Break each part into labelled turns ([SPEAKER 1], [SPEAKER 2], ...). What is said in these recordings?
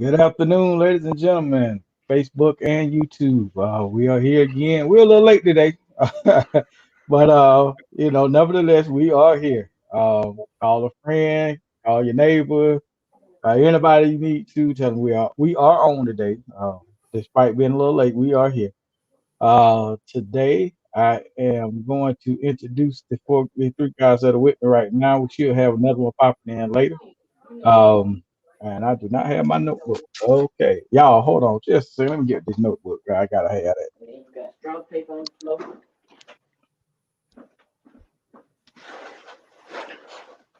[SPEAKER 1] Good afternoon, ladies and gentlemen, Facebook and YouTube. We are here again. We're a little late today, but nevertheless, we are here. Call a friend, call your neighbor, anybody you need to tell them we are on today. Despite being a little late, we are here. Today I am going to introduce the three guys that are with me right now. We should have another one popping in later. Um, and I do not have my notebook. Okay, y'all, hold on just a second. Let me get this notebook. I gotta have that.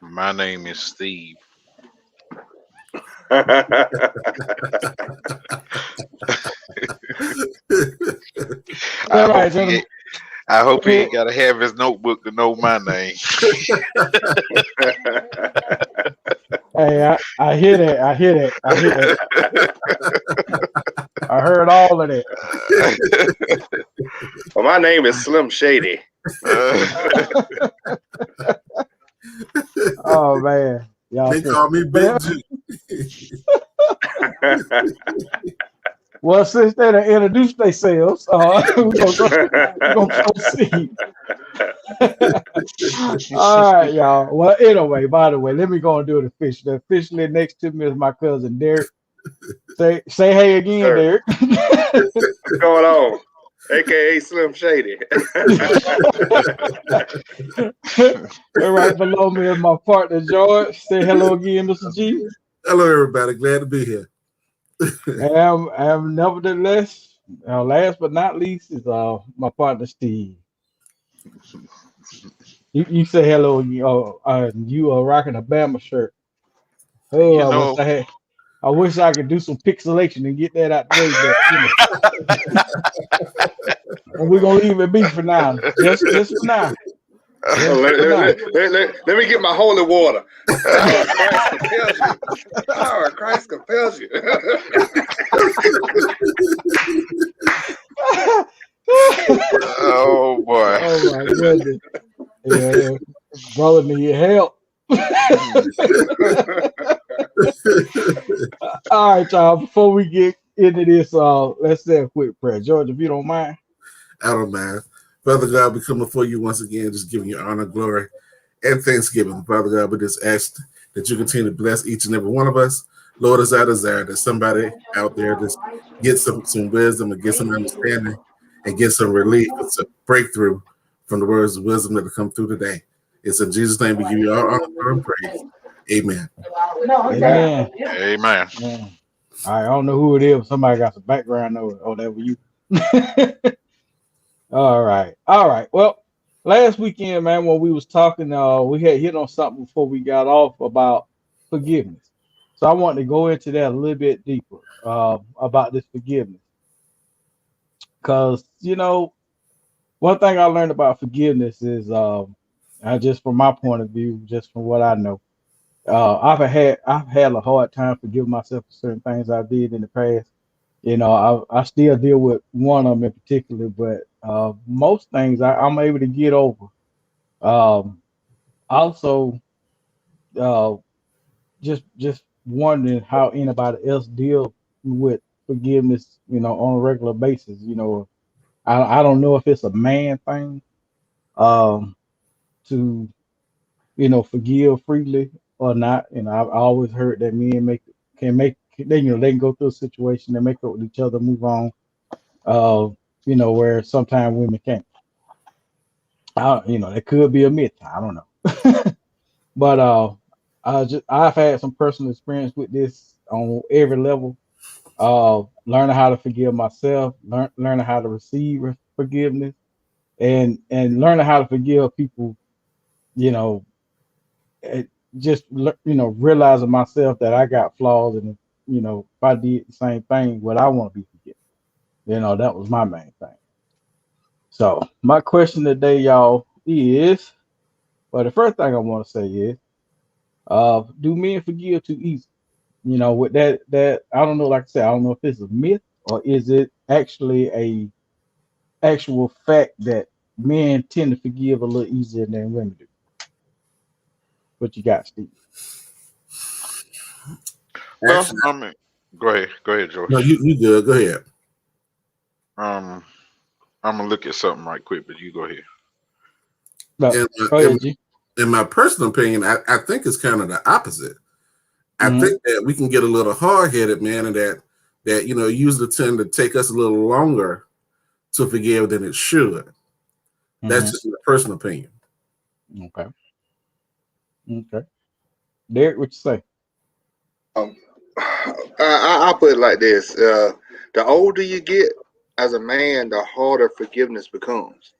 [SPEAKER 2] My name is Steve. I
[SPEAKER 1] All
[SPEAKER 2] hope
[SPEAKER 1] right,
[SPEAKER 2] he
[SPEAKER 1] gentlemen.
[SPEAKER 2] ain't, I hope he
[SPEAKER 1] Hey,
[SPEAKER 2] ain't gotta have his notebook to know my name.
[SPEAKER 1] I hear that. I hear that. I hear that. I heard all of that.
[SPEAKER 3] Well, my name is Slim Shady.
[SPEAKER 1] Oh man, y'all.
[SPEAKER 4] They call me Big
[SPEAKER 1] But
[SPEAKER 4] G.
[SPEAKER 1] well, since they done introduced themselves, we're gonna proceed. All right, y'all. Well, anyway, by the way, let me go and do it officially. Officially next to me is my cousin Derek. Say hey again,
[SPEAKER 3] Sir,
[SPEAKER 1] Derek.
[SPEAKER 3] what's going on? AKA Slim Shady.
[SPEAKER 1] And right below me is my partner George. Say hello again, Mr. G.
[SPEAKER 4] Hello, everybody. Glad to be here.
[SPEAKER 1] And nevertheless, last but not least is my partner Steve. You say hello. You are rocking a Bama shirt. Oh,
[SPEAKER 2] you know,
[SPEAKER 1] I wish I could do some pixelation and get that out the way, but and we're gonna leave it be for now. Just for now.
[SPEAKER 3] Oh,
[SPEAKER 1] Just for now.
[SPEAKER 3] let me get my holy water. Power of Christ compels you. Power of Christ compels you.
[SPEAKER 2] oh boy.
[SPEAKER 1] Oh my goodness. Yeah, brother need help. All right, y'all. Before we get into this, let's say a quick prayer. George, if you don't mind.
[SPEAKER 4] I don't mind. Father God, we come before you once again, just giving you honor, glory, and thanksgiving. Father God, we just ask that you continue to bless each and every one of us. Lord, it's our desire that somebody out there just get some wisdom and get some understanding and get some relief and some breakthrough from the words of wisdom that have come through today. It's in Jesus' name we give you all honor, glory, and praise. Amen.
[SPEAKER 1] Amen.
[SPEAKER 2] Amen.
[SPEAKER 1] Yeah. I don't know who it is. But somebody got some background noise. Oh, that was you. All right. All right. Well, last weekend, man, when we was talking, we had hit on something before we got off about forgiveness. So I wanted to go into that a little bit deeper about this forgiveness. Because, one thing I learned about forgiveness is, just from my point of view, just from what I know, I've had a hard time forgiving myself for certain things I did in the past. I still deal with one of them in particular, but most things I'm able to get over. Um, Also, uh, just wondering how anybody else deal with forgiveness, on a regular basis. I don't know if it's a man thing, um, to forgive freely or not. I've always heard that men they can go through a situation and make up with each other, move on. Uh, where sometimes women can't. It could be a myth. I don't know. But I've had some personal experience with this on every level. Learning how to forgive myself, learning how to receive forgiveness, and learning how to forgive people. You know, it, realizing myself that I got flaws, and if I did the same thing, would I want to be forgiven? That was my main thing. So my question today, y'all, is, well, the first thing I want to say is, do men forgive too easy? With that I don't know. Like I said, I don't know if it's a myth or is it actually a actual fact that men tend to forgive a little easier than women do. What you got, Steve?
[SPEAKER 2] Well,
[SPEAKER 4] Actually,
[SPEAKER 2] I mean, Go ahead, George.
[SPEAKER 4] No, you good. Go ahead.
[SPEAKER 2] I'm gonna look at something right quick, but you go ahead.
[SPEAKER 1] No,
[SPEAKER 4] In,
[SPEAKER 1] go ahead, G.
[SPEAKER 4] in my personal opinion, I think it's kind of the opposite. I think that we can get a little hard-headed, man, and that usually tend to take us a little longer to forgive than it should. That's just my personal opinion.
[SPEAKER 1] Okay. Derek, what you say?
[SPEAKER 3] I'll put it like this: the older you get as a man, the harder forgiveness becomes.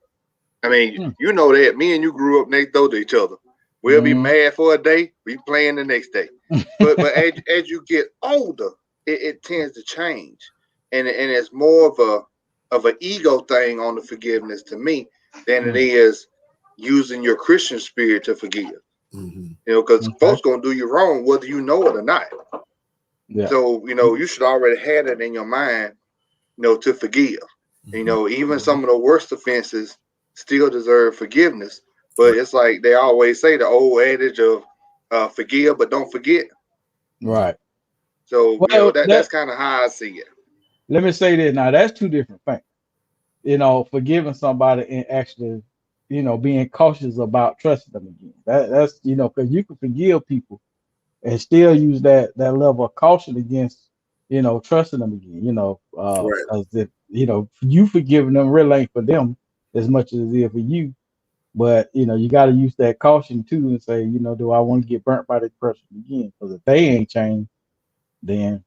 [SPEAKER 3] I mean, you know that. Me and you grew up next door to each other. We'll be mad for a day, we playing the next day. But as you get older, it tends to change, and it's more of an ego thing on the forgiveness to me than it is using your Christian spirit to forgive. You know, because folks gonna do you wrong whether you know it or not.
[SPEAKER 1] Yeah.
[SPEAKER 3] So you should already have it in your mind, to forgive. Even some of the worst offenses still deserve forgiveness. But it's like they always say, the old adage of forgive but don't forget.
[SPEAKER 1] Right.
[SPEAKER 3] So that's kind of how I see it.
[SPEAKER 1] Let me say this now. That's two different things. Forgiving somebody and actually, being cautious about trusting them again. That's because you can forgive people and still use that level of caution against, trusting them again. Because you forgiving them really ain't for them as much as it is for you. But you got to use that caution too and say, do I want to get burnt by this person again? Because if they ain't changed, then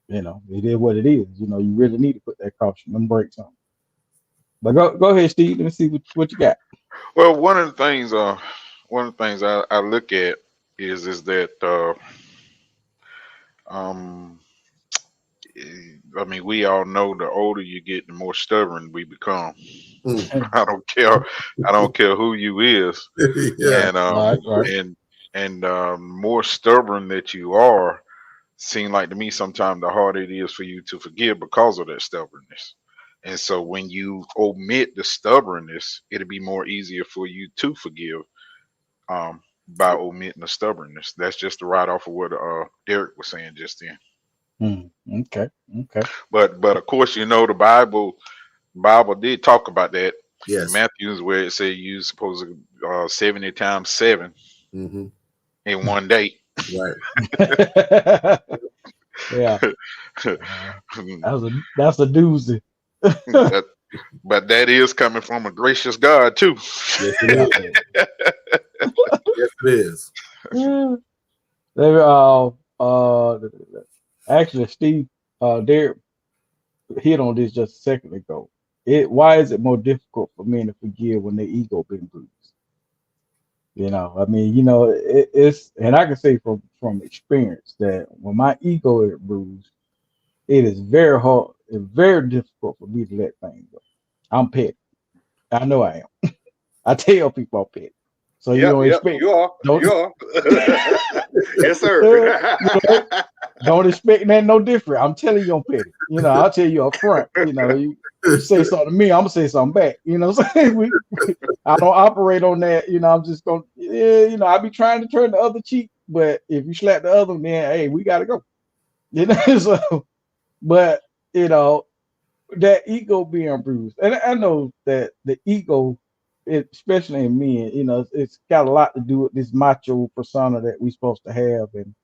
[SPEAKER 1] it is what it is. You really need to put that caution and break something. But go ahead, Steve. Let me see what you got.
[SPEAKER 2] Well, one of the things I look at is that I mean, we all know the older you get, the more stubborn we become. I don't care who you is.
[SPEAKER 4] Yeah.
[SPEAKER 2] And more stubborn that you are, seem like to me sometimes the harder it is for you to forgive because of that stubbornness. And so when you omit the stubbornness, it'll be more easier for you to forgive by omitting the stubbornness. That's just the right off of what Derek was saying just then.
[SPEAKER 1] Okay.
[SPEAKER 2] But of course, the Bible did talk about that.
[SPEAKER 4] Yes.
[SPEAKER 2] In Matthew's where it said you supposed to 70 times 7 in one day.
[SPEAKER 4] Right.
[SPEAKER 1] Yeah. That's a doozy.
[SPEAKER 2] But that is coming from a gracious God too.
[SPEAKER 4] Yes, it is. Yes, it is.
[SPEAKER 1] Actually, Steve, Derek hit on this just a second ago. Why is it more difficult for men to forgive when their ego been bruised? I mean, it's, and I can say from experience that when my ego is bruised, it is very hard, it's very difficult for me to let things go. I'm petty. I know I am. I tell people I'm petty. So you don't expect
[SPEAKER 3] you are. Yes, sir.
[SPEAKER 1] Don't expect that no different. I'm telling you I'm petty. I'll tell you up front. You say something to me, I'm gonna say something back. What I'm saying? I don't operate on that. I'm just gonna I be trying to turn the other cheek, but if you slap the other, then hey, we gotta go. So but that ego being bruised, and I know that the ego, especially in men, it's got a lot to do with this macho persona that we're supposed to have, and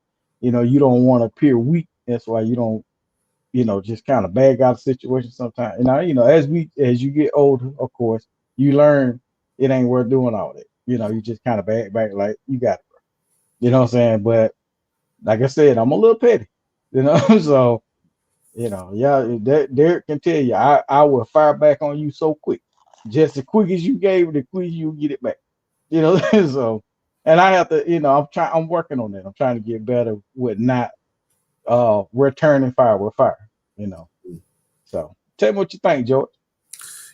[SPEAKER 1] you don't want to appear weak. That's why you don't, just kind of bag out of situations sometimes. And as you get older, of course, you learn it ain't worth doing all that. You just kind of back like you got it. You know what I'm saying? But like I said, I'm a little petty. So. Derek can tell you, I will fire back on you so quick, just as quick as you gave it, the quick you get it back. So, and I have to, I'm working on that. I'm trying to get better with not returning fire with fire. So tell me what you think, George.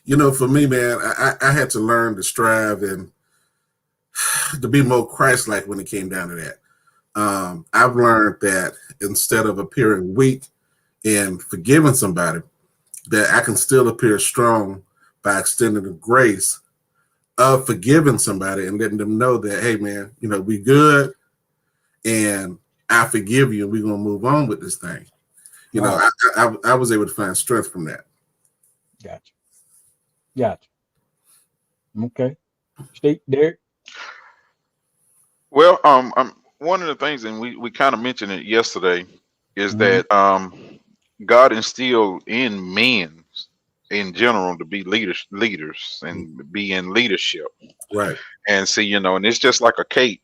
[SPEAKER 4] For me, man, I had to learn to strive and to be more Christ-like when it came down to that. I've learned that instead of appearing weak and forgiving somebody, that I can still appear strong by extending the grace of forgiving somebody and letting them know that, hey, man, we good and I forgive you and we're going to move on with this thing. You know, I was able to find strength from that.
[SPEAKER 1] Gotcha. Okay. Steve, Derek.
[SPEAKER 2] Well, one of the things, and we kind of mentioned it yesterday, is that God instilled in men in general to be leaders and be in leadership.
[SPEAKER 4] Right.
[SPEAKER 2] And see, you know, and it's just like a cake.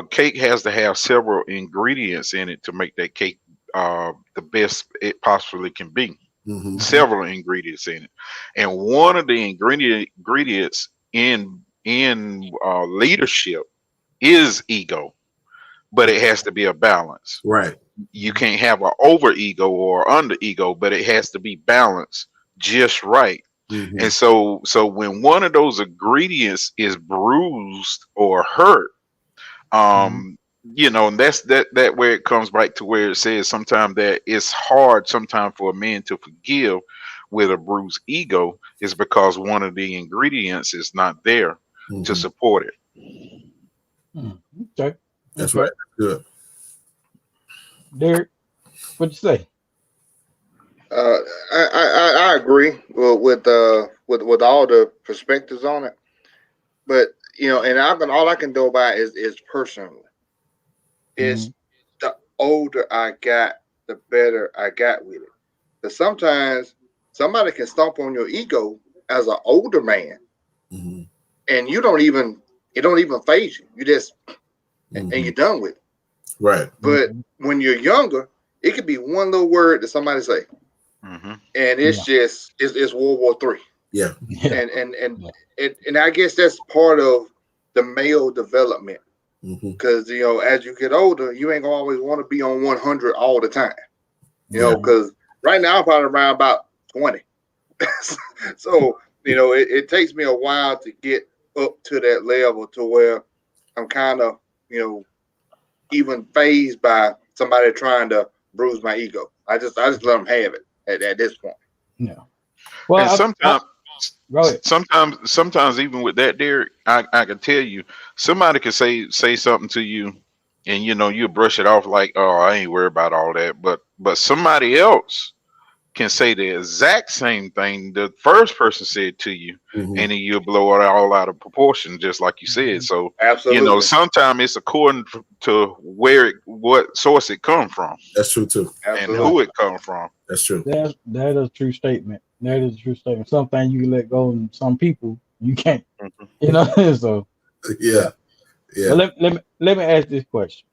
[SPEAKER 2] Cake has to have several ingredients in it to make that cake the best it possibly can be.
[SPEAKER 4] Mm-hmm.
[SPEAKER 2] Several ingredients in it, and one of the ingredients in leadership is ego, but it has to be a balance.
[SPEAKER 4] Right.
[SPEAKER 2] You can't have an over ego or under ego, but it has to be balanced just right.
[SPEAKER 4] Mm-hmm.
[SPEAKER 2] And so when one of those ingredients is bruised or hurt, you know, and that's that where it comes back to where it says sometimes that it's hard sometimes for a man to forgive with a bruised ego, is because one of the ingredients is not there to support it.
[SPEAKER 1] Okay.
[SPEAKER 4] That's right. Good.
[SPEAKER 1] Derek, what you say?
[SPEAKER 3] I agree with all the perspectives on it, but you know, and all I can do about is personally. Is the older I got, the better I got with it. Because sometimes somebody can stomp on your ego as an older man, and it don't even phase you. You just and you're done with it.
[SPEAKER 4] Right.
[SPEAKER 3] But when you're younger, it could be one little word that somebody say, and it's just it's World War III.
[SPEAKER 4] Yeah.
[SPEAKER 3] And I guess that's part of the male development. Because you know, as you get older, you ain't gonna always want to be on 100 all the time. You know, because right now I'm probably around about 20. So you know, it takes me a while to get up to that level to where I'm kind of, you know, even phased by somebody trying to bruise my ego. I just let them have it at this point.
[SPEAKER 1] Yeah. Well,
[SPEAKER 2] and sometimes even with that, Derek, I can tell you, somebody could say something to you, and you know, you brush it off like, oh, I ain't worried about all that. But somebody else can say the exact same thing the first person said to you, and then you'll blow it all out of proportion, just like you said. So
[SPEAKER 3] absolutely,
[SPEAKER 2] you know, sometimes it's according to what source it come from.
[SPEAKER 4] That's true too.
[SPEAKER 3] Absolutely.
[SPEAKER 2] And who it come from.
[SPEAKER 4] That's true.
[SPEAKER 1] That is a true statement. That is a true statement. Some things you can let go, and some people you can't. You know, so
[SPEAKER 4] yeah.
[SPEAKER 1] But let me ask this question.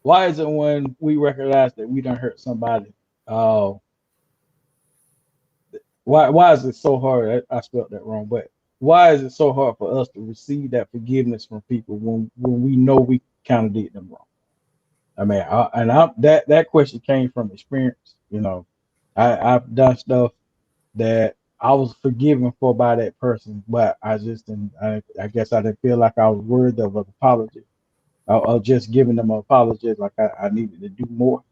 [SPEAKER 1] Why is it when we recognize that we done hurt somebody, why is it so hard? I spelled that wrong, but why is it so hard for us to receive that forgiveness from people when we know we kind of did them wrong? I mean, that question came from experience. You know, I've done stuff that I was forgiven for by that person, but I just didn't. I guess I didn't feel like I was worthy of an apology. I was just giving them an apology, like I needed to do more.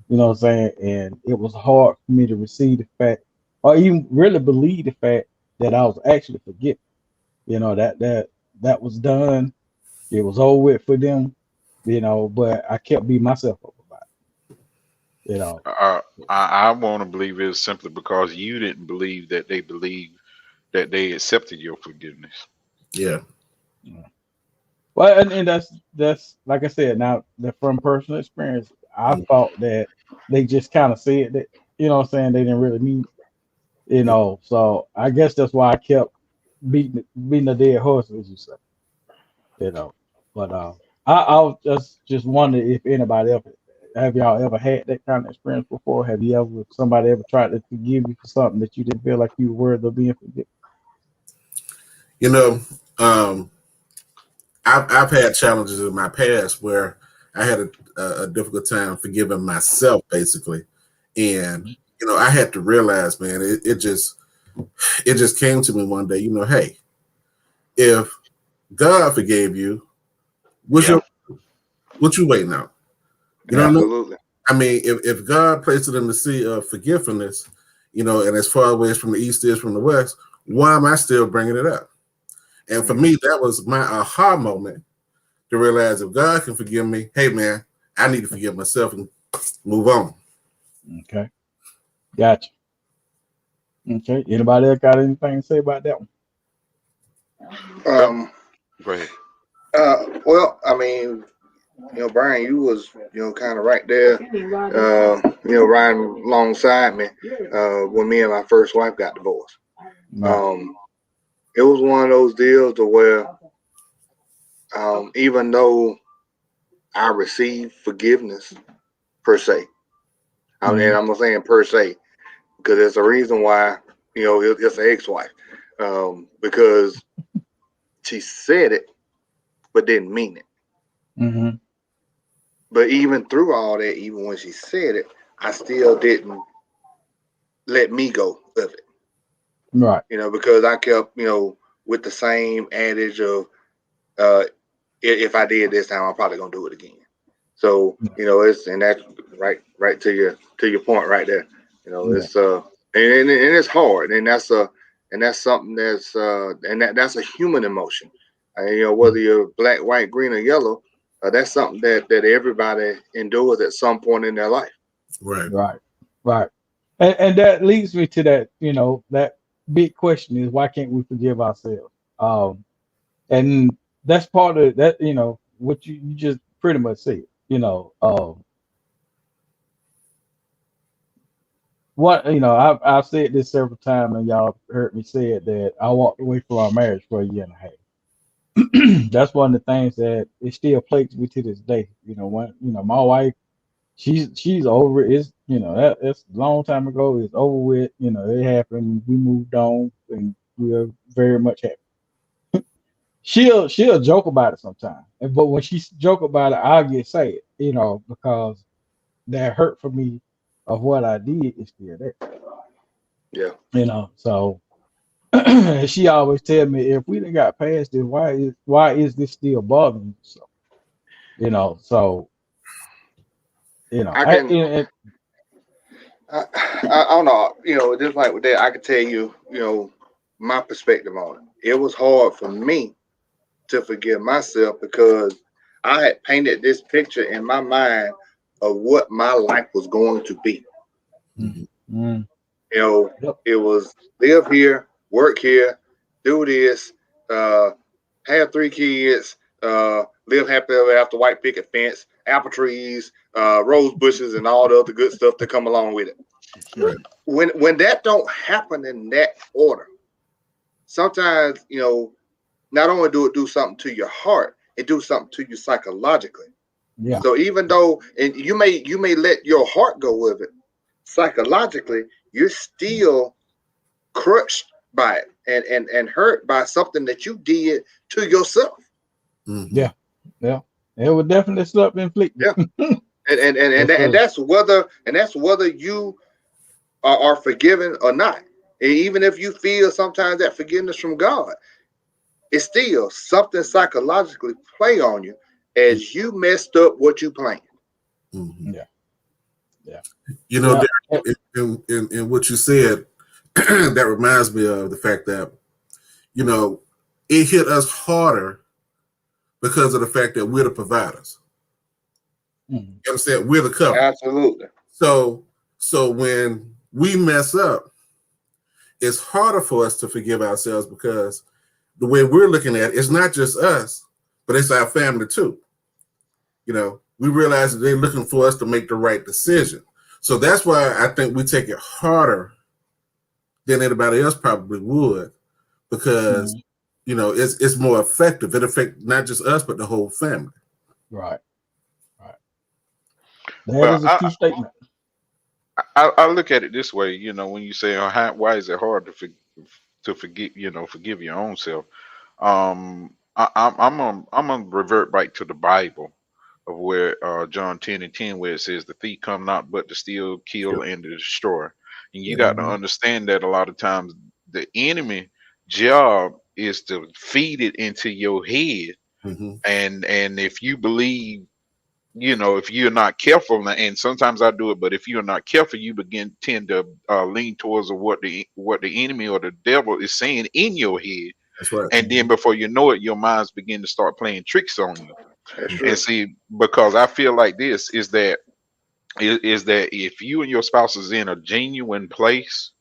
[SPEAKER 1] You know what I'm saying? And it was hard for me to receive the fact, or even really believe the fact that I was actually forgiven. You know, that was done. It was over with for them. You know, but I kept beating myself up about it. You know,
[SPEAKER 2] I want to believe it's simply because you didn't believe that they believed that they accepted your forgiveness.
[SPEAKER 4] Yeah.
[SPEAKER 1] Well, and that's like I said. Now, from personal experience, I thought that they just kind of said that. You know what I'm saying? They didn't really mean it. You know, so I guess that's why I kept beating a dead horse, as you say. You know, but I was just wonder if anybody ever have y'all ever had that kind of experience before? Have you ever somebody ever tried to forgive you for something that you didn't feel like you were worthy of being forgiven?
[SPEAKER 4] You know, I've had challenges in my past where I had a difficult time forgiving myself, basically, and you know, I had to realize, man, it just came to me one day. You know, hey, if God forgave you, what you waiting on? You know,
[SPEAKER 3] absolutely.
[SPEAKER 4] I mean, if God placed it in the sea of forgiveness, you know, and as far away from the east is from the west, why am I still bringing it up? And for me, that was my aha moment to realize if God can forgive me, hey man, I need to forgive myself and move on.
[SPEAKER 1] Okay. Gotcha. Okay. Anybody else got anything to say about that one?
[SPEAKER 2] Go ahead.
[SPEAKER 3] Well, I mean, Brian, you was, kind of right there, riding alongside me when me and my first wife got divorced.
[SPEAKER 1] Right.
[SPEAKER 3] It was one of those deals to where, even though I received forgiveness per se, I mean, I'm not saying per se, because there's a reason why, it's an ex-wife, because she said it, but didn't mean it.
[SPEAKER 1] Mm-hmm.
[SPEAKER 3] But even through all that, even when she said it, I still didn't let me go of it.
[SPEAKER 1] Right.
[SPEAKER 3] Because I kept, with the same adage of, if I did this time, I'm probably gonna do it again. So, and that's right to your point right there. It's and it's hard, and that's something that's that's a human emotion. Whether you're black, white, green, or yellow, that's something that everybody endures at some point in their life.
[SPEAKER 1] Right. And that leads me to that, that big question is, why can't we forgive ourselves? And that's part of that, what you just pretty much said, I've said this several times, and y'all heard me say it, that I walked away from our marriage for a year and a half. That's one of the things that it still plagues me to this day. When my wife, she's over it. It's that's a long time ago. It's over with. It happened. We moved on, and we are very much happy. She'll joke about it sometimes, but when she joke about it, I'll get sad, because that hurt for me of what I did is still there.
[SPEAKER 3] Yeah.
[SPEAKER 1] So she always tell me, if we done got past this, why is this still bothering you? So
[SPEAKER 3] I don't know. Just like with that, I could tell you, my perspective on it. It was hard for me to forgive myself because I had painted this picture in my mind of what my life was going to be.
[SPEAKER 1] Mm-hmm.
[SPEAKER 3] It was live here, work here, do this, have 3 kids, live happily ever after, white picket fence, apple trees, rose bushes, and all the other good stuff that come along with it.
[SPEAKER 4] Right.
[SPEAKER 3] When that don't happen in that order, sometimes not only do it do something to your heart, it do something to you psychologically.
[SPEAKER 1] Yeah.
[SPEAKER 3] So even though, and you may let your heart go with it, psychologically you're still crushed by it and hurt by something that you did to yourself.
[SPEAKER 1] Mm-hmm. Yeah. It would definitely self-inflicted.
[SPEAKER 3] Yeah. and that's whether you are forgiven or not. And even if you feel sometimes that forgiveness from God, it's still something psychologically play on you as you messed up what you planned.
[SPEAKER 4] Mm-hmm.
[SPEAKER 1] Yeah.
[SPEAKER 4] In what you said, that reminds me of the fact that, it hit us harder because of the fact that we're the providers.
[SPEAKER 1] Mm-hmm.
[SPEAKER 4] You understand? We're the couple.
[SPEAKER 3] Absolutely.
[SPEAKER 4] So when we mess up, it's harder for us to forgive ourselves because the way we're looking at it, it's not just us, but it's our family too. We realize that they're looking for us to make the right decision. So that's why I think we take it harder than anybody else probably would, because it's more effective. It affects not just us, but the whole family.
[SPEAKER 1] Right. That is a true statement.
[SPEAKER 2] I look at it this way, when you say, why is it hard to forgive your own self? I'm gonna revert back to the Bible of where John 10:10, where it says the thief come not but to steal, kill, and to destroy. And you got to understand that a lot of times the enemy job is to feed it into your head.
[SPEAKER 4] Mm-hmm.
[SPEAKER 2] And if you believe, if you're not careful, and sometimes I do it, but if you're not careful, you tend to lean towards what the enemy or the devil is saying in your head.
[SPEAKER 4] That's right.
[SPEAKER 2] And then before you know it, your minds begin to start playing tricks on you.
[SPEAKER 3] That's true.
[SPEAKER 2] And see, because I feel like this is that if you and your spouse is in a genuine place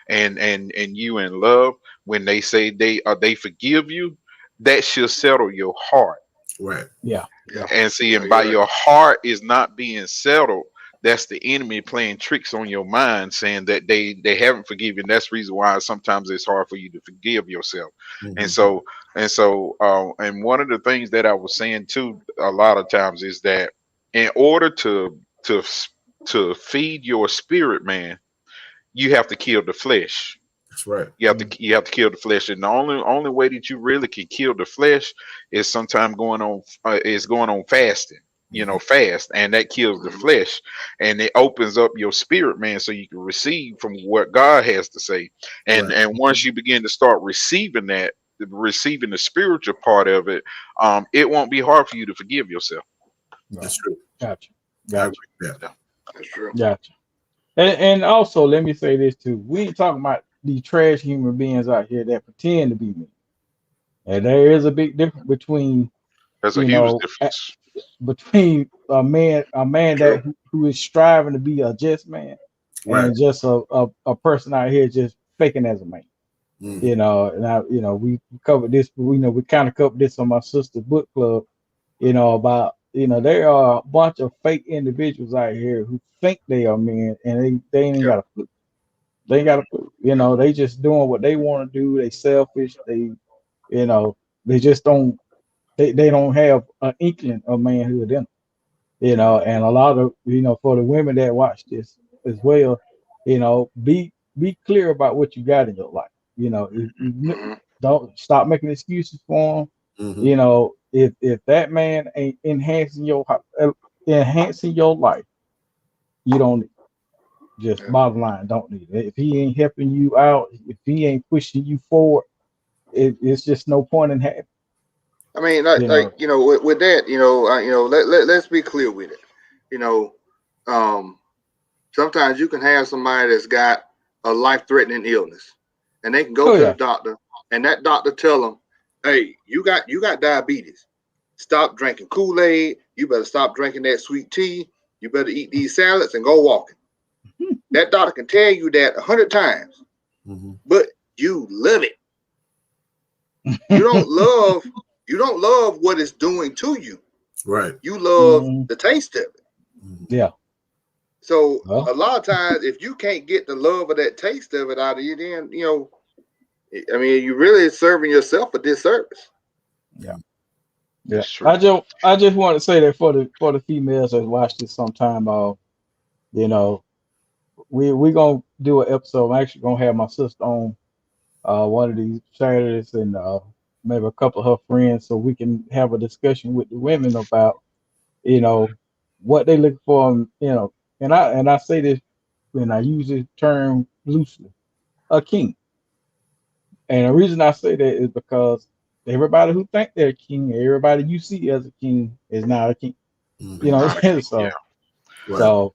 [SPEAKER 2] and you in love, when they say they forgive you, that should settle your heart.
[SPEAKER 4] Right.
[SPEAKER 1] Yeah.
[SPEAKER 3] Yeah.
[SPEAKER 2] And see, and
[SPEAKER 3] Yeah,
[SPEAKER 2] by
[SPEAKER 3] you're right.
[SPEAKER 2] your heart is not being settled, that's the enemy playing tricks on your mind, saying that they haven't forgiven. That's the reason why sometimes it's hard for you to forgive yourself. And
[SPEAKER 4] Mhm.
[SPEAKER 2] and one of the things that I was saying too a lot of times is that in order to feed your spirit, man, you have to kill the flesh.
[SPEAKER 4] That's right.
[SPEAKER 2] You have to kill the flesh, and the only way that you really can kill the flesh is sometime going on fasting. Fast, and that kills the
[SPEAKER 3] Mhm.
[SPEAKER 2] flesh, and it opens up your spirit, man, so you can receive from what God has to say. And
[SPEAKER 4] Right.
[SPEAKER 2] and once you begin to start receiving that, receiving the spiritual part of it, it won't be hard for you to forgive yourself.
[SPEAKER 4] That's true.
[SPEAKER 1] Gotcha.
[SPEAKER 4] I agree
[SPEAKER 1] Gotcha.
[SPEAKER 4] with that.
[SPEAKER 3] That's true.
[SPEAKER 1] Gotcha. And also, let me say this too. We ain't talking about these trash human beings out here that pretend to be me. And there is a big difference between,
[SPEAKER 2] There's a
[SPEAKER 1] you
[SPEAKER 2] huge
[SPEAKER 1] know,
[SPEAKER 2] difference.
[SPEAKER 1] between a man
[SPEAKER 3] True.
[SPEAKER 1] who is striving to be a just man
[SPEAKER 4] Right.
[SPEAKER 1] and just a person out here just faking as a man.
[SPEAKER 4] Mhm.
[SPEAKER 1] And we covered this, but we kind of covered this on my sister's book club, about, there are a bunch of fake individuals out here who think they are men and they ain't
[SPEAKER 3] Yeah.
[SPEAKER 1] got a clue. They ain't got a clue. They just doing what they want to do. They selfish. You know, they just don't, they don't have an inkling of manhood in them, and a lot of, for the women that watch this as well, be clear about what you got in your life. If you
[SPEAKER 3] Mhm.
[SPEAKER 1] don't stop making excuses for them.
[SPEAKER 4] Mhm.
[SPEAKER 1] If that man ain't enhancing your life, you don't need it. Just
[SPEAKER 3] Yeah.
[SPEAKER 1] bottom line, don't need it. If he ain't helping you out, if he ain't pushing you forward, it's just no point in having.
[SPEAKER 3] I mean,
[SPEAKER 1] You know,
[SPEAKER 3] with that, let's be clear with it. You know, um, sometimes you can have somebody that's got a life-threatening illness, and they can go
[SPEAKER 1] oh
[SPEAKER 3] to the
[SPEAKER 1] yeah,
[SPEAKER 3] doctor, and that doctor tell them, "Hey, you got diabetes. Stop drinking Kool-Aid. You better stop drinking that sweet tea. You better eat these salads and go walking." That doctor can tell you that 100 times,
[SPEAKER 4] Mhm.
[SPEAKER 3] but you love it. You don't love what it's doing to you.
[SPEAKER 4] Right.
[SPEAKER 3] You love
[SPEAKER 1] Mhm.
[SPEAKER 3] the taste of it.
[SPEAKER 4] Mhm.
[SPEAKER 1] Yeah.
[SPEAKER 3] So
[SPEAKER 1] Well,
[SPEAKER 3] a lot of times, if you can't get the love of that taste of it out of you, then I mean, you really serving yourself a disservice.
[SPEAKER 1] yeah, yeah.
[SPEAKER 2] That's true.
[SPEAKER 1] I just want to say that for the females that watch this sometime, you know, we gonna do an episode. I'm actually gonna have my sister on one of these Saturdays, and maybe a couple of her friends, so we can have a discussion with the women about, you know, what they look for, and I say this, and I use this term loosely, a king. And the reason I say that is because everybody who think they're a king, everybody you see as a king is not a king.
[SPEAKER 4] Mhm.
[SPEAKER 1] You
[SPEAKER 2] It's
[SPEAKER 1] know
[SPEAKER 2] not
[SPEAKER 1] what
[SPEAKER 2] a
[SPEAKER 1] I'm saying?
[SPEAKER 2] king. Yeah.
[SPEAKER 1] So
[SPEAKER 4] Right.
[SPEAKER 1] so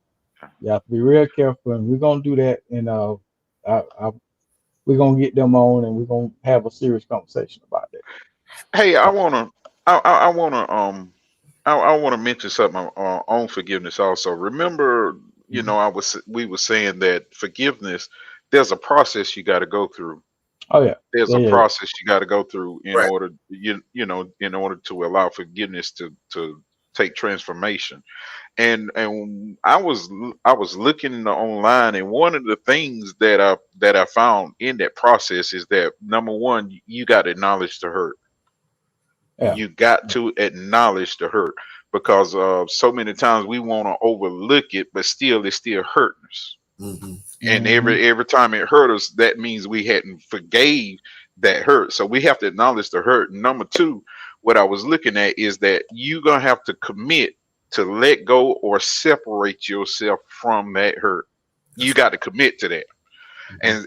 [SPEAKER 1] you have to be real careful, and we're gonna do that, and we're gonna get them on, and we're gonna have a serious conversation about that.
[SPEAKER 2] Hey, I
[SPEAKER 1] So,
[SPEAKER 2] wanna, I wanna, I wanna mention something on forgiveness also. Remember,
[SPEAKER 1] mhm.
[SPEAKER 2] we were saying that forgiveness, there's a process you got to go through.
[SPEAKER 1] Oh yeah,
[SPEAKER 2] There's
[SPEAKER 1] yeah,
[SPEAKER 2] a
[SPEAKER 1] yeah, yeah.
[SPEAKER 2] process you got to go through in
[SPEAKER 3] Right.
[SPEAKER 2] order, in order to allow forgiveness to take transformation. And I was looking online, and one of the things that I found in that process is that number one, you got to acknowledge the hurt.
[SPEAKER 1] Yeah.
[SPEAKER 2] You got to acknowledge the hurt, because so many times we want to overlook it, but still it's still hurting us.
[SPEAKER 4] Mhm.
[SPEAKER 2] And
[SPEAKER 1] Hmm.
[SPEAKER 2] every time it hurt us, that means we hadn't forgave that hurt. So we have to acknowledge the hurt. Number two, what I was looking at is that you're gonna have to commit to let go or separate yourself from that hurt. You
[SPEAKER 4] That's
[SPEAKER 2] got to commit to that.
[SPEAKER 4] right.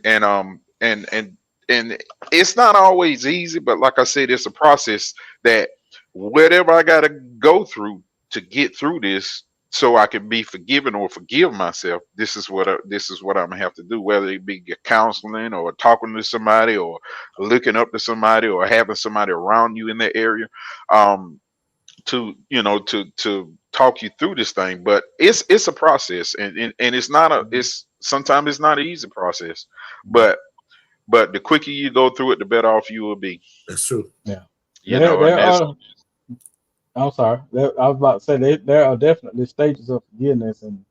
[SPEAKER 2] And it's not always easy, but like I said, it's a process that whatever I got to go through to get through this, so I can be forgiven or forgive myself. This is what I'm gonna have to do, whether it be counseling or talking to somebody or looking up to somebody or having somebody around you in that area. Um, to talk you through this thing. But it's a process, and it's not it's sometimes it's not an easy process, but the quicker you go through it, the better off you will be.
[SPEAKER 4] That's true.
[SPEAKER 1] Yeah.
[SPEAKER 2] You know, and that's
[SPEAKER 1] I'm sorry. I was about to say there are definitely stages of forgiveness, and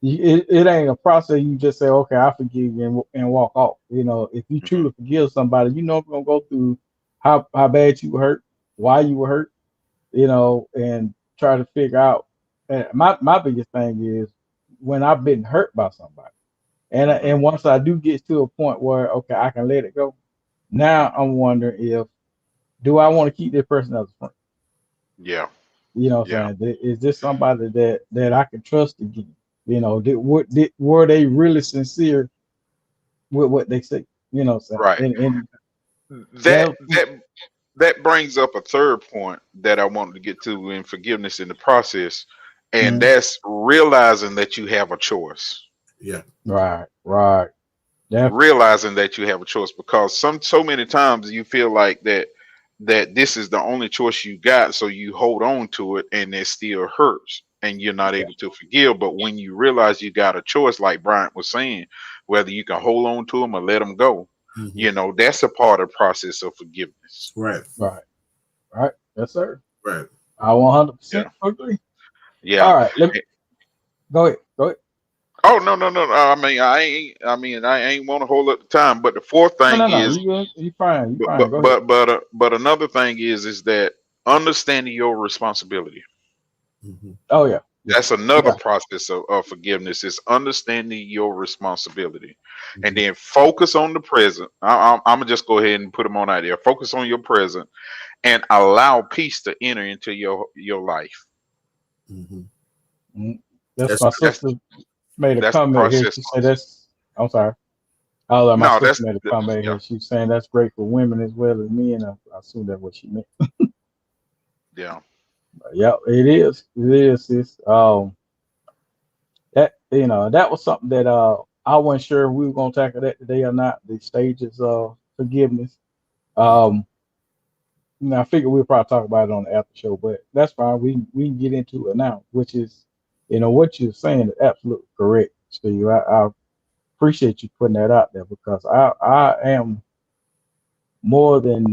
[SPEAKER 1] it ain't a process. You just say, okay, I forgive you and walk off. You know, if you truly forgive somebody, you know, it's gonna go through how bad you were hurt, why you were hurt, you know, and try to figure out. And my biggest thing is when I've been hurt by somebody, and once I do get to a point where okay, I can let it go. Now I'm wondering if do I want to keep this person as a friend?
[SPEAKER 2] yeah.
[SPEAKER 1] You know what I'm saying? Is this somebody that I can trust again? You know, were they really sincere with what they say? You know what I'm saying?
[SPEAKER 2] Right.
[SPEAKER 1] And
[SPEAKER 2] That brings up a third point that I wanted to get to in forgiveness in the process, and that's realizing that you have a choice.
[SPEAKER 4] Yeah.
[SPEAKER 1] Right.
[SPEAKER 2] Realizing that you have a choice, because so many times you feel like that this is the only choice you got, so you hold on to it and it still hurts and you're not able to forgive. But when you realize you got a choice, like Bryant was saying, whether you can hold on to them or let them go, you know, that's a part of the process of forgiveness.
[SPEAKER 4] Right.
[SPEAKER 1] Yes, sir.
[SPEAKER 4] Right.
[SPEAKER 1] I 100% agree.
[SPEAKER 2] Yeah.
[SPEAKER 1] All right. Go ahead.
[SPEAKER 2] Oh no. I mean, I ain't want to hold up the time. But the fourth thing is,
[SPEAKER 1] you fine. Go ahead.
[SPEAKER 2] but another thing is that understanding your responsibility.
[SPEAKER 1] Oh yeah.
[SPEAKER 2] That's another process of forgiveness, is understanding your responsibility, and then focus on the present. I'm gonna just go ahead and put them on out there. Focus on your present and allow peace to enter into your life.
[SPEAKER 1] That's my sister made a comment here. She said that's. I'm sorry. My sister made a comment here. She's saying that's great for women as well as men. I assume that's what she meant.
[SPEAKER 2] Yeah.
[SPEAKER 1] Yeah, it is. It is. Sis. That that was something that I wasn't sure if we were gonna tackle that today or not. The stages of forgiveness. I figured we'll probably talk about it on the after show, but that's fine. We can get into it now, which is, what you're saying is absolutely correct, Steve. I appreciate you putting that out there, because I am more than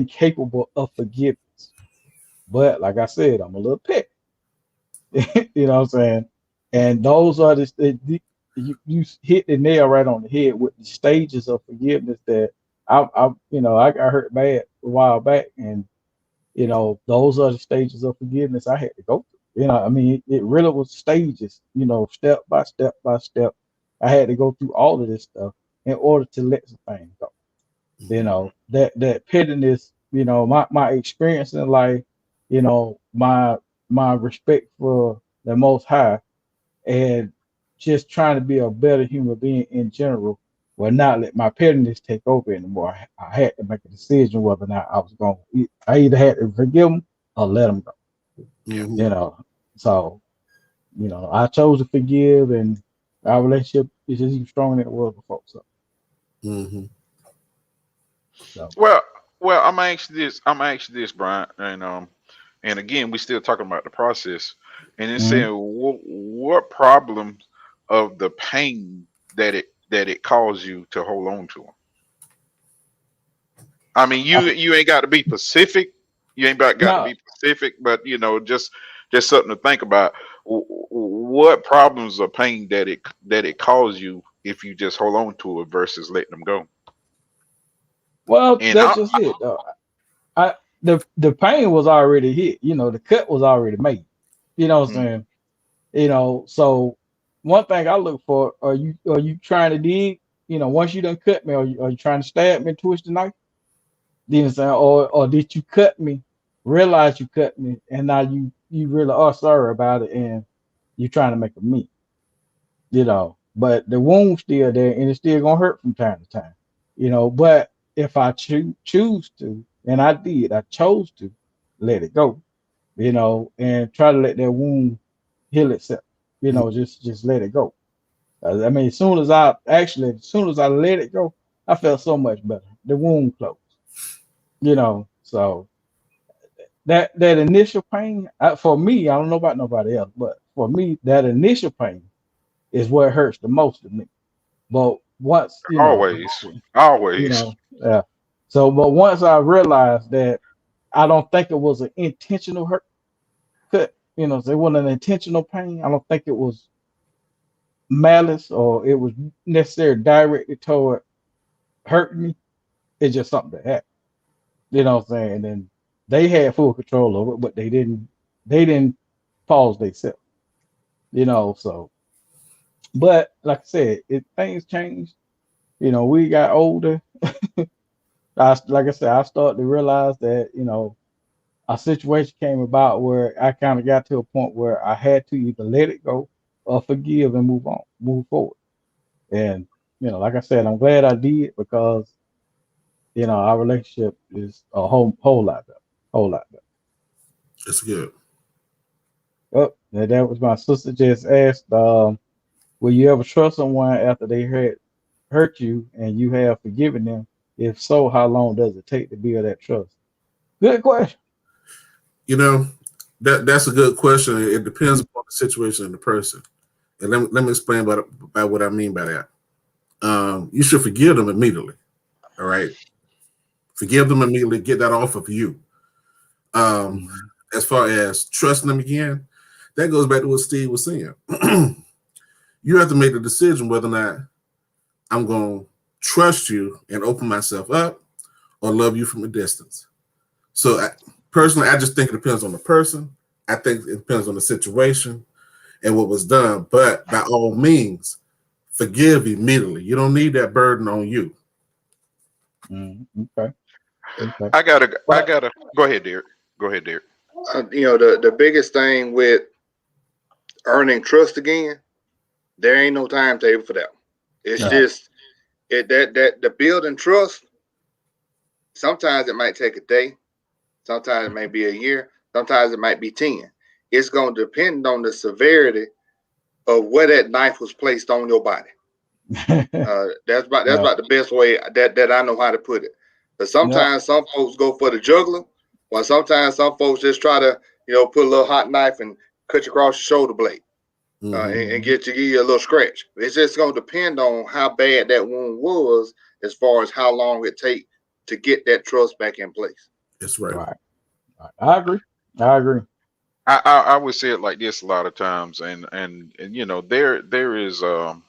[SPEAKER 1] capable of forgiveness. But like I said, I'm a little picky. You know what I'm saying? And those are you hit the nail right on the head with the stages of forgiveness that I got hurt bad a while back, and those are the stages of forgiveness I had to go through. I mean, it really was stages, step by step by step. I had to go through all of this stuff in order to let some things go. That pettiness, my experience in life, my respect for the Most High, and just trying to be a better human being in general, will not let my pettiness take over anymore. I had to make a decision whether or not I was going. I either had to forgive them or let them go. So I chose to forgive, and our relationship is just even stronger than it was before. So.
[SPEAKER 2] Well, I'm gonna ask you this, Brian, and again, we're still talking about the process, and it's saying what problems of the pain that it caused you to hold on to them. I mean, you ain't got to be specific. You ain't got to be specific, but just something to think about. What problems of pain that it caused you if you just hold on to it versus letting them go.
[SPEAKER 1] Well, that's just it. The pain was already hit. The cut was already made. You know what I'm saying? So one thing I look for, are you trying to dig? Once you done cut me, are you trying to stab me and twist the knife? You know what I'm saying? Or did you cut me, realize you cut me, and now you really are sorry about it, and you're trying to make a me. But the wound's still there, and it's still gonna hurt from time to time. But if I choose to, and I did, I chose to let it go, and try to let that wound heal itself. Just let it go. I mean, as soon as I let it go, I felt so much better. The wound closed. You know, so that initial pain for me, I don't know about nobody else, but for me, that initial pain is what hurts the most to me. But once
[SPEAKER 2] Always,
[SPEAKER 1] you
[SPEAKER 2] always.
[SPEAKER 1] know, yeah. So, but once I realized that I don't think it was an intentional hurt cut, so it wasn't an intentional pain. I don't think it was malice or it was necessarily directed toward hurting me. It's just something that happened. You know what I'm saying? And they had full control over it, but they didn't pause themselves. So but like I said, things changed. We got older. Like I said, I started to realize that, a situation came about where I kind of got to a point where I had to either let it go or forgive and move forward. And, like I said, I'm glad I did because, our relationship is a whole lot better. Whole lot better.
[SPEAKER 4] It's good.
[SPEAKER 1] Oh, and that was my sister just asked, will you ever trust someone after they hurt you and you have forgiven them? If so, how long does it take to build that trust? Good question.
[SPEAKER 4] That's a good question. It depends upon the situation and the person. And let me explain about what I mean by that. You should forgive them immediately. All right. Forgive them immediately. Get that off of you. As far as trusting them again, that goes back to what Steve was saying. You have to make the decision whether or not I'm going to trust you and open myself up or love you from a distance. So personally, I just think it depends on the person. I think it depends on the situation and what was done. But by all means, forgive immediately. You don't need that burden on you.
[SPEAKER 1] Okay.
[SPEAKER 2] I gotta go ahead, Derek. Go ahead, Derek.
[SPEAKER 3] The biggest thing with earning trust again, there ain't no timetable for that. It's just the building trust. Sometimes it might take a day. Sometimes it may be a year. Sometimes it might be 10. It's going to depend on the severity of where that knife was placed on your body. That's about the best way that I know how to put it. But sometimes some folks go for the jugular, while sometimes some folks just try to put a little hot knife and cut you across your shoulder blade and give you a little scratch. It's just going to depend on how bad that wound was as far as how long it takes to get that trust back in place.
[SPEAKER 4] That's right.
[SPEAKER 1] I agree.
[SPEAKER 2] I would say it like this a lot of times, and there is a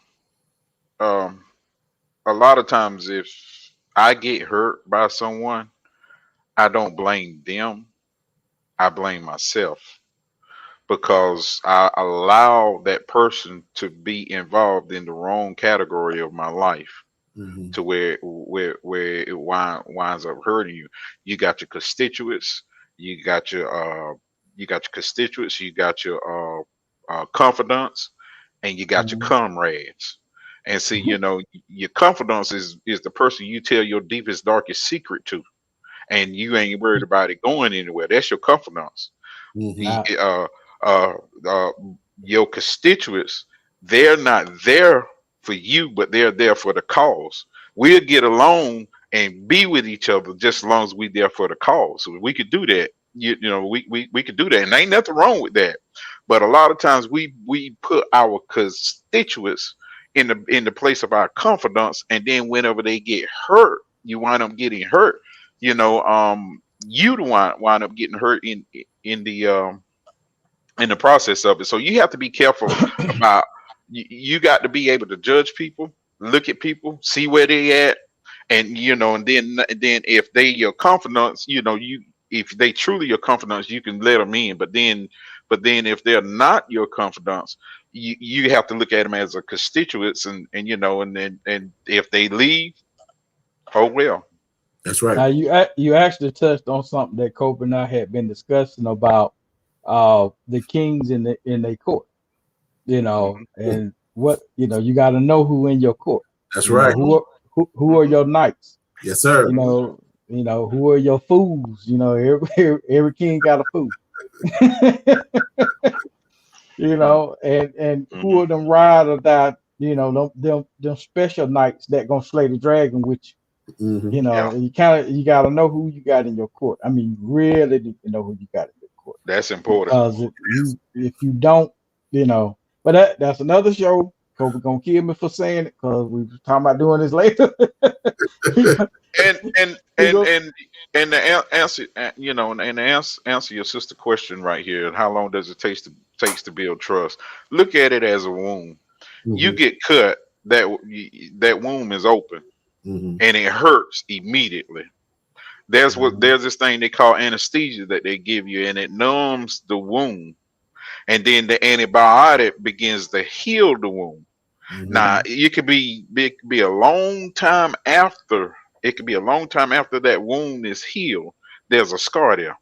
[SPEAKER 2] lot of times if I get hurt by someone, I don't blame them. I blame myself because I allow that person to be involved in the wrong category of my life to where it winds up hurting you. You got your constituents, you got your constituents, you got your confidants, and you got your comrades. And see, your confidants is the person you tell your deepest, darkest secret to, and you ain't worried about it going anywhere. That's your confidants. Your constituents, they're not there for you, but they're there for the cause. We'll get along and be with each other just as long as we're there for the cause. So we could do that. We could do that, and ain't nothing wrong with that. But a lot of times we put our constituents in the place of our confidants, and then whenever they get hurt, you wind up getting hurt. You wind up getting hurt in the process of it. So you have to be careful about. You got to be able to judge people, look at people, see where they at, and and then if they your confidants, if they truly your confidants, you can let them in. But then if they're not your confidants, you have to look at them as a constituents, and if they leave, oh well.
[SPEAKER 4] That's right.
[SPEAKER 1] Now you actually touched on something that Cope and I had been discussing about the kings in their court. And what you got to know who in your court.
[SPEAKER 4] That's right.
[SPEAKER 1] Who are your knights?
[SPEAKER 4] Yes, sir.
[SPEAKER 1] Who are your fools? Every king got a fool. And who are them ride or die? Them special knights that gonna slay the dragon with
[SPEAKER 4] Mhm.
[SPEAKER 1] You know, you got to know who you got in your court. I mean, you really need to know who you got in your court,
[SPEAKER 2] That's important.
[SPEAKER 1] because if you don't, you know, but that's another show. Kobe gonna kill me for saying it, because we were talking about doing this later.
[SPEAKER 2] And and
[SPEAKER 1] We
[SPEAKER 2] and
[SPEAKER 1] go-
[SPEAKER 2] and and the answer, you know, and the answer your sister question right here. How long does it takes to build trust? Look at it as a wound. You
[SPEAKER 4] Mhm.
[SPEAKER 2] get cut, that wound is open
[SPEAKER 4] Mhm.
[SPEAKER 2] and it hurts immediately. There's this thing they call anesthesia that they give you, and it numbs the wound, and then the antibiotic begins to heal the wound.
[SPEAKER 4] Mhm.
[SPEAKER 2] Now it could be a long time after. It could be a long time after that wound is healed. There's a scar there,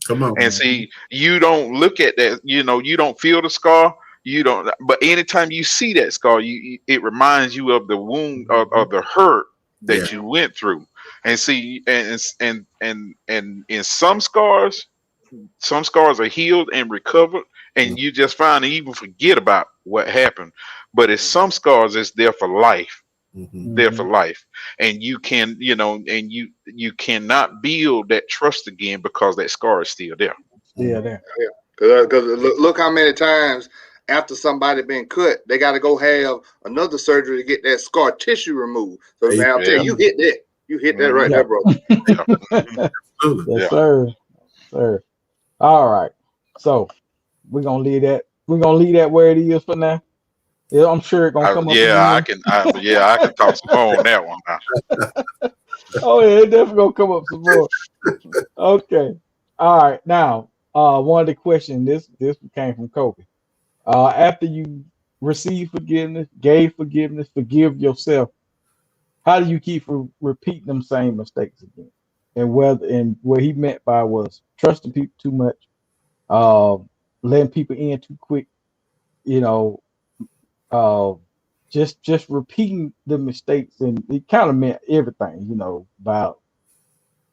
[SPEAKER 4] Come on.
[SPEAKER 2] and see, you don't look at that. You know, you don't feel the scar. You don't. But anytime you see that scar, it reminds you of the wound, of the hurt that
[SPEAKER 4] Yeah.
[SPEAKER 2] you went through. And see, and in some scars are healed and recovered, and you just find to even forget about what happened. But it's some scars that's there for life,
[SPEAKER 4] Mhm.
[SPEAKER 2] there for life, and you can, you know, and you cannot build that trust again because that scar is still there.
[SPEAKER 1] Yeah, there.
[SPEAKER 3] Because look how many times after somebody been cut, they got to go have another surgery to get that scar tissue removed. So
[SPEAKER 4] Yeah.
[SPEAKER 3] man, I'll tell you, you hit that right
[SPEAKER 1] Yeah.
[SPEAKER 3] there, brother.
[SPEAKER 4] Absolutely.
[SPEAKER 1] Yes,
[SPEAKER 2] Yeah.
[SPEAKER 1] sir. Sir. All right. So we're gonna leave that. We're gonna leave that where it is for now. Yeah, I'm sure it's gonna come up
[SPEAKER 2] I
[SPEAKER 1] again.
[SPEAKER 2] can. I can talk some more on that one now.
[SPEAKER 1] Oh yeah, it's definitely gonna come up some more. Okay. All right. Now, one of the questions, this came from Kobe. After you receive forgiveness, gave forgiveness, forgive yourself, how do you keep from repeating them same mistakes again? And what he meant by was trusting people too much, uh, letting people in too quick, you know, uh, just repeating the mistakes, and it kind of meant everything, you know, about,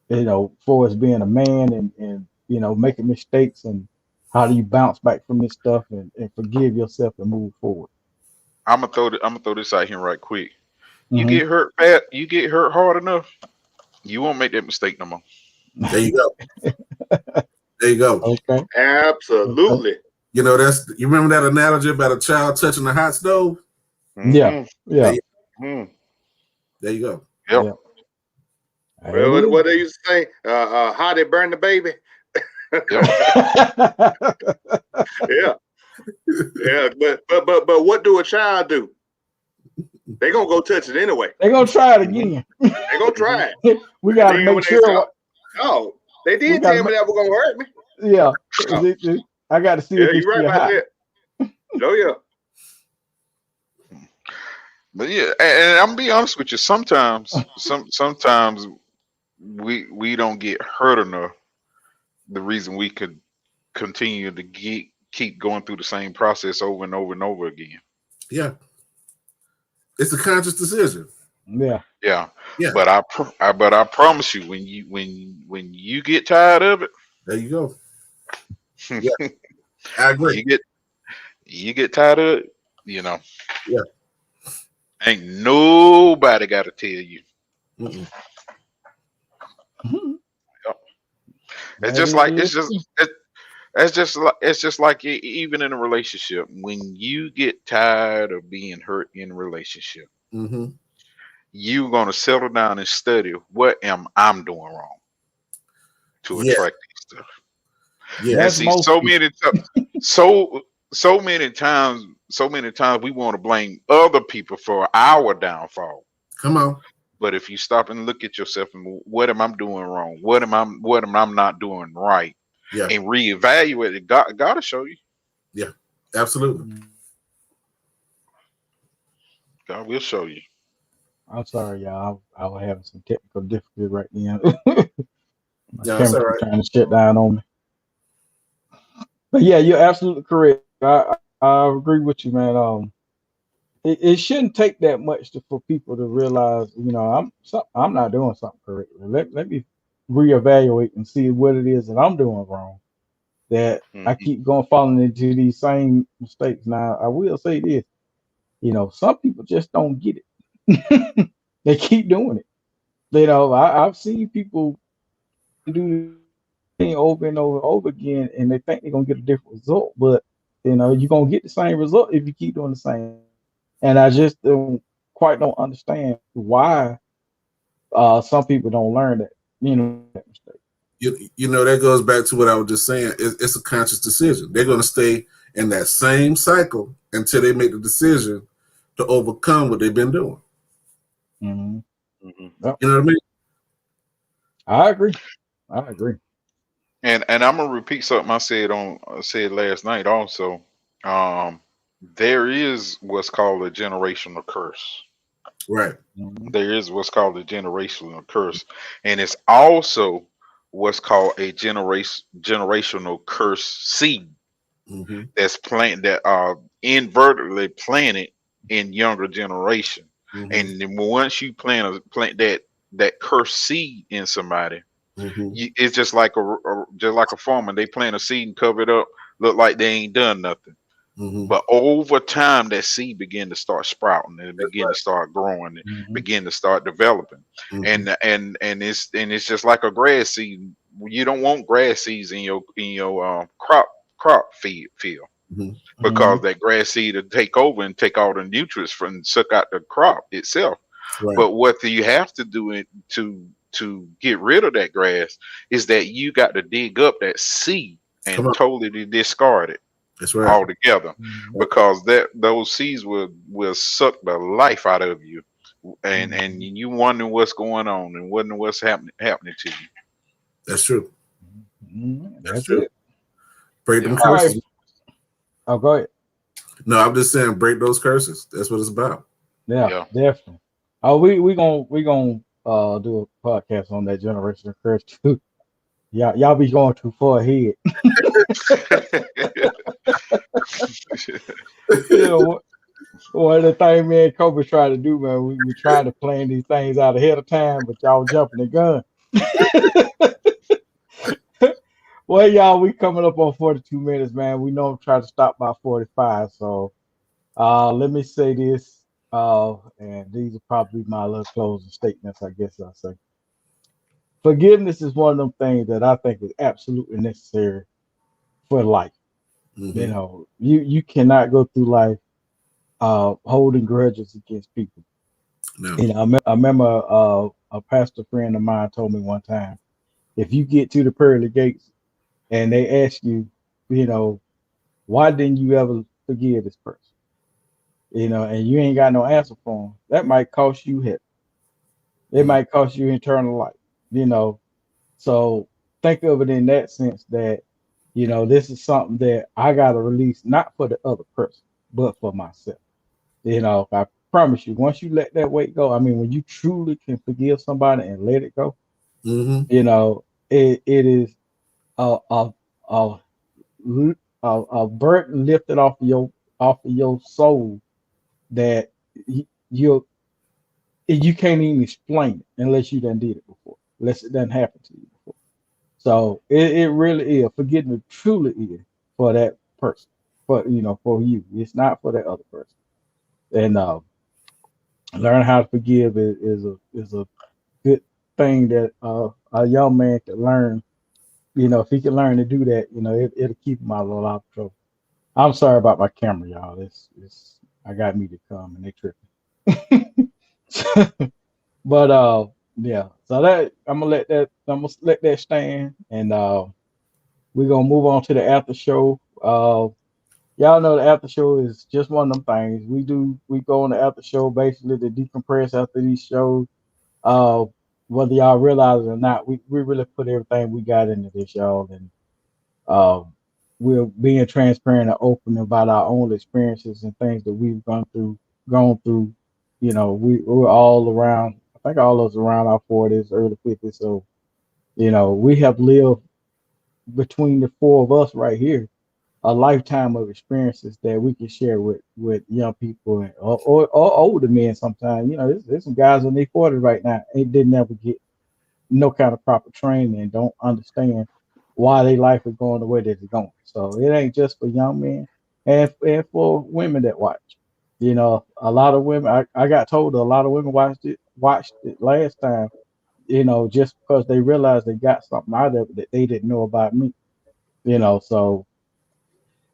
[SPEAKER 1] you know, for us being a man, and you know, making mistakes, and how do you bounce back from this stuff, and forgive yourself and move forward.
[SPEAKER 2] I'm gonna throw this out here right quick. You
[SPEAKER 1] Hmm.
[SPEAKER 2] get hurt bad. You get hurt hard enough, you won't make that mistake no more.
[SPEAKER 4] There you go. There you go.
[SPEAKER 1] Okay. Okay.
[SPEAKER 3] Absolutely.
[SPEAKER 4] You know, you remember that analogy about a child touching a hot stove?
[SPEAKER 1] Yeah. Yeah.
[SPEAKER 2] Mhm.
[SPEAKER 4] There you go.
[SPEAKER 2] Yep.
[SPEAKER 1] Yeah. There
[SPEAKER 3] Well,
[SPEAKER 1] it
[SPEAKER 3] what they used to say, how they burn the baby.
[SPEAKER 2] Yep.
[SPEAKER 3] Yeah, yeah. But what do a child do? They gonna go touch it anyway.
[SPEAKER 1] They're gonna try it again.
[SPEAKER 3] They gonna try it.
[SPEAKER 1] We got to
[SPEAKER 3] Then
[SPEAKER 1] make
[SPEAKER 3] when they
[SPEAKER 1] sure.
[SPEAKER 3] stop, oh, they
[SPEAKER 1] We
[SPEAKER 3] did
[SPEAKER 1] got to
[SPEAKER 3] tell me that was gonna hurt me.
[SPEAKER 1] Yeah.
[SPEAKER 3] Oh,
[SPEAKER 1] I got to see
[SPEAKER 3] yeah,
[SPEAKER 1] if it's
[SPEAKER 3] you're right
[SPEAKER 1] still
[SPEAKER 3] about
[SPEAKER 1] hot.
[SPEAKER 3] that. Oh yeah.
[SPEAKER 2] But yeah, and I'm gonna be honest with you. Sometimes we don't get hurt enough. The reason we could continue to keep going through the same process over and over and over again.
[SPEAKER 4] Yeah. It's a conscious decision.
[SPEAKER 1] Yeah.
[SPEAKER 2] Yeah.
[SPEAKER 4] Yeah.
[SPEAKER 2] But I promise you, when you get tired of it,
[SPEAKER 4] There you go. Yeah. I agree.
[SPEAKER 2] you get tired of it, you know.
[SPEAKER 4] Yeah.
[SPEAKER 2] Ain't nobody got to tell you.
[SPEAKER 4] Mm-mm.
[SPEAKER 2] It's just like it's just like even in a relationship. When you get tired of being hurt in a relationship,
[SPEAKER 4] Mm-hmm.
[SPEAKER 2] you're gonna settle down and study what am I'm doing wrong to
[SPEAKER 4] Yeah.
[SPEAKER 2] attract these stuff.
[SPEAKER 4] Yeah.
[SPEAKER 2] And
[SPEAKER 1] That's
[SPEAKER 2] see,
[SPEAKER 1] most
[SPEAKER 2] so
[SPEAKER 1] people.
[SPEAKER 2] many so many times we want to blame other people for our downfall.
[SPEAKER 4] Come on.
[SPEAKER 2] But if you stop and look at yourself and what am I doing wrong? What am I not doing right?
[SPEAKER 4] Yeah.
[SPEAKER 2] And reevaluate it. God will show you.
[SPEAKER 4] Yeah. Absolutely.
[SPEAKER 2] God will show you.
[SPEAKER 1] I'm sorry, y'all. I was having some technical difficulty right now. My
[SPEAKER 4] Yeah, that's
[SPEAKER 1] camera
[SPEAKER 4] all right.
[SPEAKER 1] trying to shut down on me. But yeah, you're absolutely correct. I agree with you, man. It shouldn't take that much for people to realize, you know, I'm not doing something correctly. Let me reevaluate and see what it is that I'm doing wrong. That I keep falling into these same mistakes. Now, I will say this, you know, some people just don't get it. They keep doing it. You know, I've seen people do the thing over and over and over again, and they think they're gonna get a different result, but you know, you're gonna get the same result if you keep doing the same. And I just don't understand why some people don't learn that. You know, that mistake.
[SPEAKER 4] You know, that goes back to what I was just saying. It's a conscious decision. They're going to stay in that same cycle until they make the decision to overcome what they've been doing.
[SPEAKER 1] Mm-hmm.
[SPEAKER 2] Mhm.
[SPEAKER 4] You know what I mean?
[SPEAKER 1] I agree. I agree.
[SPEAKER 2] And I'm gonna repeat something I said last night also. Um, there is what's called a generational curse.
[SPEAKER 4] Right.
[SPEAKER 1] Mhm.
[SPEAKER 2] There is what's called a generational curse, and it's also what's called a generational curse seed
[SPEAKER 4] Mm-hmm.
[SPEAKER 2] that's plant that are inadvertently planted in younger generation.
[SPEAKER 4] Mm-hmm.
[SPEAKER 2] And then once you plant that cursed seed in somebody,
[SPEAKER 4] Mm-hmm.
[SPEAKER 2] it's just like just like a farmer. They plant a seed and cover it up, look like they ain't done nothing.
[SPEAKER 4] Mm-hmm.
[SPEAKER 2] But over time, that seed begin to start sprouting and it
[SPEAKER 4] That's
[SPEAKER 2] begin to start growing and
[SPEAKER 1] Mhm.
[SPEAKER 2] begin to start developing.
[SPEAKER 4] right.
[SPEAKER 2] And it's just like a grass seed. You don't want grass seeds in your crop field
[SPEAKER 4] Mm-hmm.
[SPEAKER 2] because
[SPEAKER 1] Mhm.
[SPEAKER 2] that grass seed will take over and take all the nutrients from and suck out the crop itself.
[SPEAKER 4] Right.
[SPEAKER 2] But what you have to do to get rid of that grass is that you got to dig up that seed
[SPEAKER 4] Come
[SPEAKER 2] and
[SPEAKER 4] on.
[SPEAKER 2] totally discard it
[SPEAKER 4] That's right.
[SPEAKER 2] altogether,
[SPEAKER 1] Mhm.
[SPEAKER 2] because those seeds will suck the life out of you, and
[SPEAKER 1] Mhm.
[SPEAKER 2] you wonder what's going on and wondering what's happening to you.
[SPEAKER 4] That's true.
[SPEAKER 1] Mhm.
[SPEAKER 4] That's
[SPEAKER 1] That's
[SPEAKER 4] true.
[SPEAKER 1] it.
[SPEAKER 4] Break
[SPEAKER 2] Yeah.
[SPEAKER 4] them
[SPEAKER 1] All right.
[SPEAKER 4] curses.
[SPEAKER 1] Oh, go ahead.
[SPEAKER 4] No, I'm just saying, break those curses. That's what it's about.
[SPEAKER 1] Yeah,
[SPEAKER 2] Yeah.
[SPEAKER 1] definitely. Oh, we gonna do a podcast on that generation curse too. Y'all be going too far ahead. You know, one of the things me and Kobe try to do, man, we try to plan these things out ahead of time, but y'all jumping the gun. Well, y'all, we coming up on 42 minutes, man. We know I'm trying to stop by 45. So let me say this. And these are probably my little closing statements, I guess I'll say. Forgiveness is one of them things that I think is absolutely necessary for life. You
[SPEAKER 4] Mm-hmm.
[SPEAKER 1] know, you cannot go through life holding grudges against people.
[SPEAKER 4] No.
[SPEAKER 1] You know, I remember a pastor friend of mine told me one time, if you get to the pearly gates and they ask you, you know, why didn't you ever forgive this person? You know, and you ain't got no answer for them, that might cost you heaven. It
[SPEAKER 4] Mm-hmm.
[SPEAKER 1] might cost you eternal life. You know, so think of it in that sense that, you know, this is something that I got to release, not for the other person, but for myself. You know, I promise you, once you let that weight go, I mean, when you truly can forgive somebody and let it go,
[SPEAKER 4] Mm-hmm.
[SPEAKER 1] you know, it is a a a, a burden lifted off of your soul that you you can't even explain it unless you done did it before, unless it done happened to you before. So it really is forgiveness truly is for that person, for you know, for you. It's not for that other person. And learn how to forgive is a good thing that a young man can learn. You know, if he can learn to do that, you know, it'll keep him out of a lot of trouble. I'm sorry about my camera, y'all. It's I got me to come and they tripping. But yeah. So that I'm gonna let that stand, and we're gonna move on to the after show. Y'all know the after show is just one of them things we go on the after show basically to decompress after these shows. Uh, whether y'all realize it or not, we really put everything we got into this, y'all, and uh, we're being transparent and open about our own experiences and things that we've gone through. You know, we're all around. I think all of us around our 40s, early 50s. So you know, we have lived between the four of us right here a lifetime of experiences that we can share with young people and, or older men. Sometimes, you know, there's some guys in their 40s right now and didn't ever get no kind of proper training and don't understand why their life is going the way that it's going. So it ain't just for young men and for women that watch. You know, a lot of women. I got told a lot of women watched it last time, you know, just because they realized they got something out of it that they didn't know about me, you know. So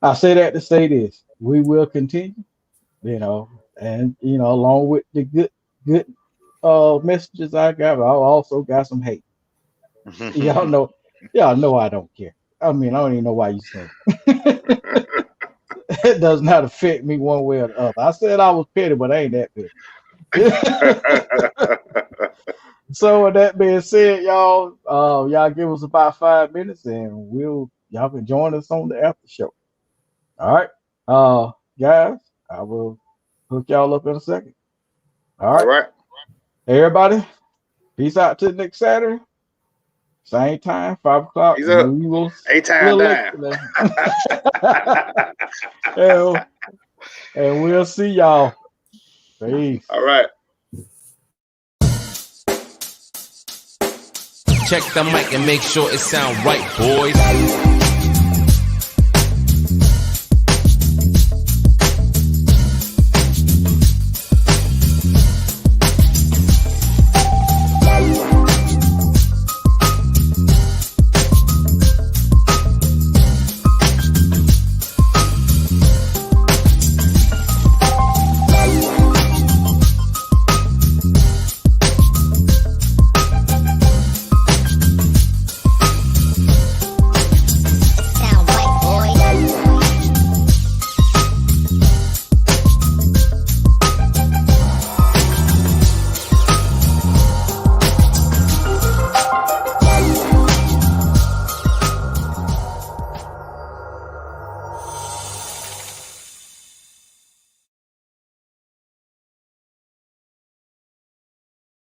[SPEAKER 1] I say that to say this: we will continue, you know, and you know, along with the good messages I got, I also got some hate. Y'all know I don't care. I mean, I don't even know why you say it. It does not affect me one way or the other. I said I was petty, but I ain't that petty. So with that being said, y'all, y'all give us about 5 minutes and y'all can join us on the after show. All right. Guys, I will hook y'all up in a second. All right.
[SPEAKER 3] All right.
[SPEAKER 1] Everybody, peace out till next Saturday. Same time, 5 o'clock.
[SPEAKER 3] Peace up.
[SPEAKER 1] We will
[SPEAKER 3] A-time
[SPEAKER 1] late
[SPEAKER 3] down.
[SPEAKER 1] today. And we'll see y'all. Peace.
[SPEAKER 3] All right.
[SPEAKER 5] Check the mic and make sure it sound right, boys.